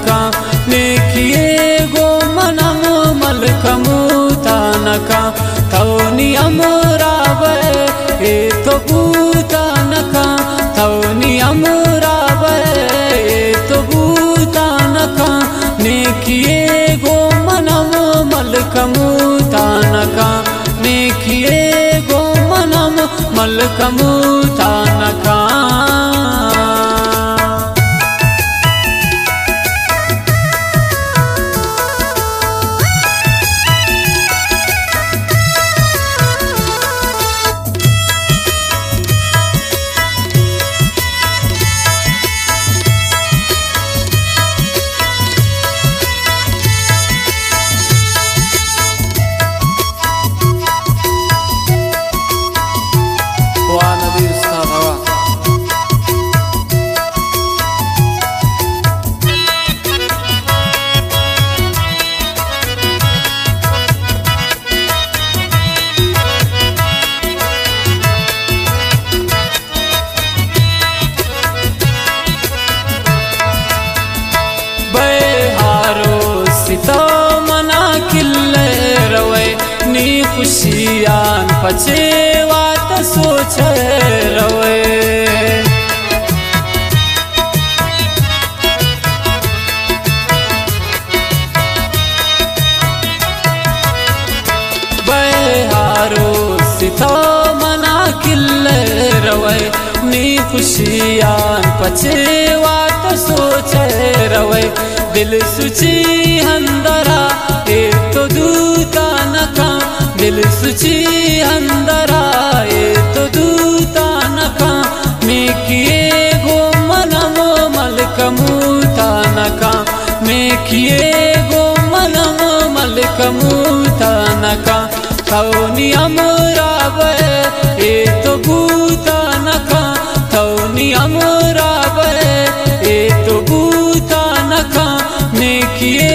तानका नेकिए गो मनम मलकमु तानका थौनी अमरावे ए तो भूतानका थौनी अमरावे ए तो भूतानका नेकिए गो मनम मलकमु तानका नेकिए गो मनम मलकमु तानका तो मना किल्ले रवे नी खुशियान पचे वात सोचे रवे बहारो सितो मना किल्ले रवे नी खुशियान पचे वात सोचे रवे दिल सुची अंदरा ए तो दूता नका दिल सुची अंदरा ए तो दूता नका मैं किए गो मनम मलकमु तानका मैं किए गो मनम मलकमु तानका थौनी अमरावे ए तो भूता नका थौनी अमरावे ए तो भूता नका नेकिए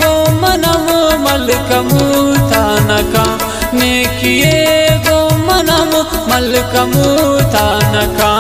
गो मनम मलकमु तानका नेकिए गो मनम मलकमु तानका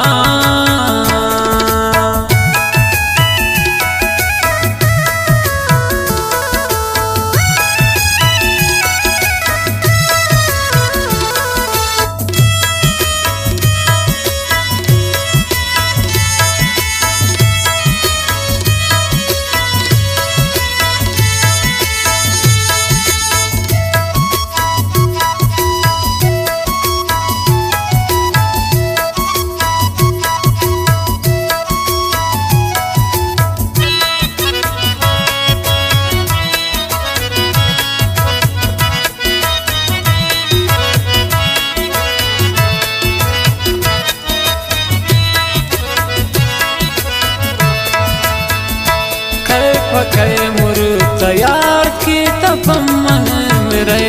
पके मुर तैयार की तपमन मेरे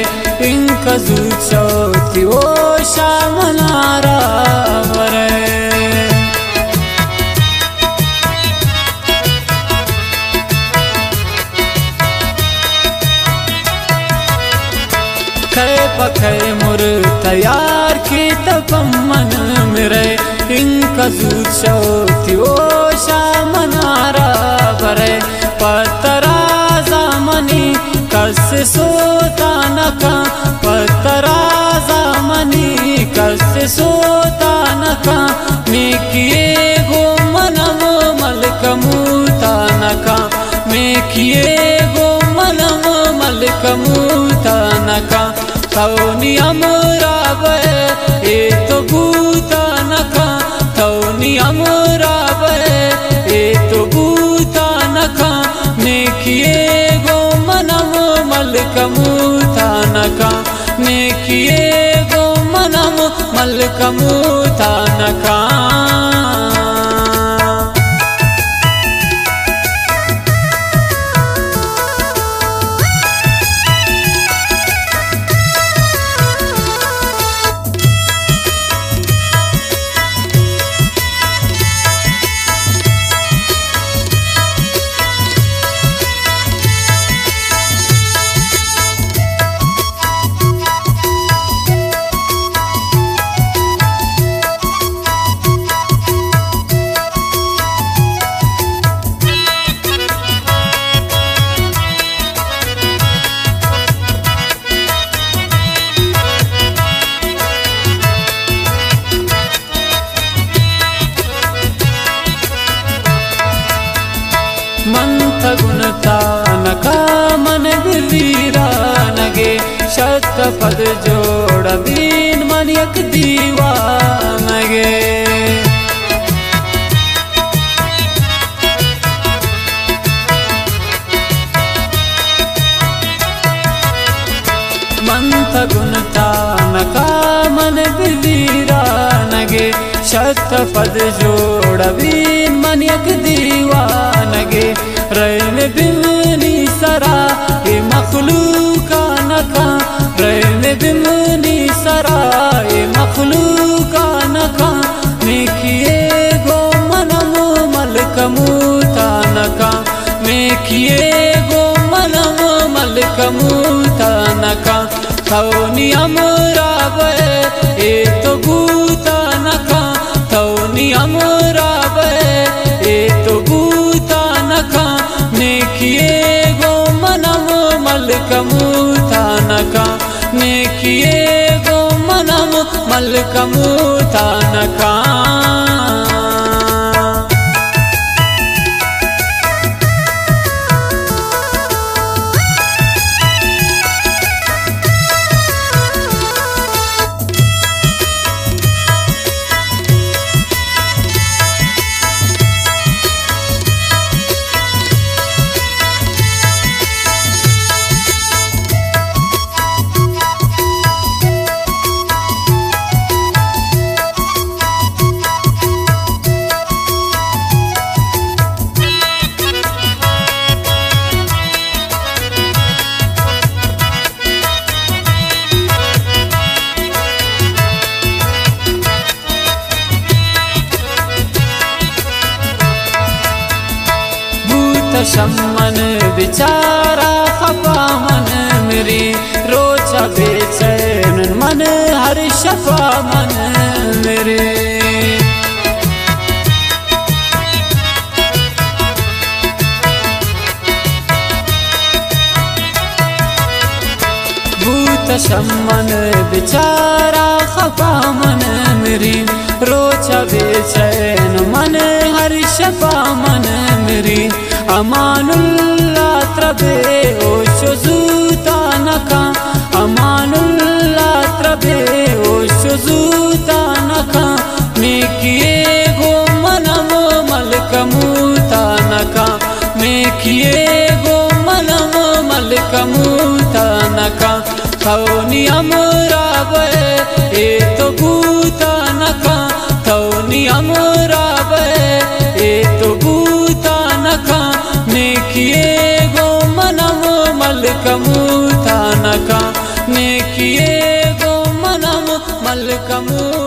इनका जुचौती वो शामनारा वरे खे पके मुर तैयार की तपमन मेरे इनका जुचौती वो शामनारा वरे पतरा जामनी कस सोता नका पतरा जामनी कस सोता नका मैं किए गो मनम मलकमु तानका मैं किए गो मनम मलकमु तानका थौनी अमरावे ए तो भूता नका थौनी अमरावे ए तो भूता नका नेकिए गो मनम मलकमु तानका नेकिए गो मनम मलकमु तानका गुणता नका मन वीरा नगे शत पद जोड़ बीन मन यक दीवानगे मंत गुणता नका मन वीरा नगे शत पद जोड़ बीन मन यक दीवानगे रैन बिमनी सरा ए मखलूका नका रैन बिमनी सरा ए मखलूका नका मेकिए गो मनम मलकमूता नका मेकिए गो मनम मलकमूता नका थौनी अमराबे ए तो बूता नका थौनी अमराबे ए तो बूता नका नेकिए गो मनम मलकमूता नका नेकिए गो मनम मलकमूता नका शम्मन बिचारा खपा मन मेरी रोचा बेचैन मन हर शफा मन मेरे भूत शम्मन बिचारा खपा मन मेरी रोचा बेचैन मन हर शफा मन मेरी अमानुल्लाह त्रबे ओ शुजूता नका अमानुल्लाह त्रबे ओ शुजूता नका मेकिए गो मनम मलकमूता नका मेकिए गो मनम मलकमूता नका थौनी अमराबे ए तो बूता नका थौनी अमराबे ए तो बूता नका नेकिए गो मनम मलकमूता नका नेकिए गो मनम मलकमूता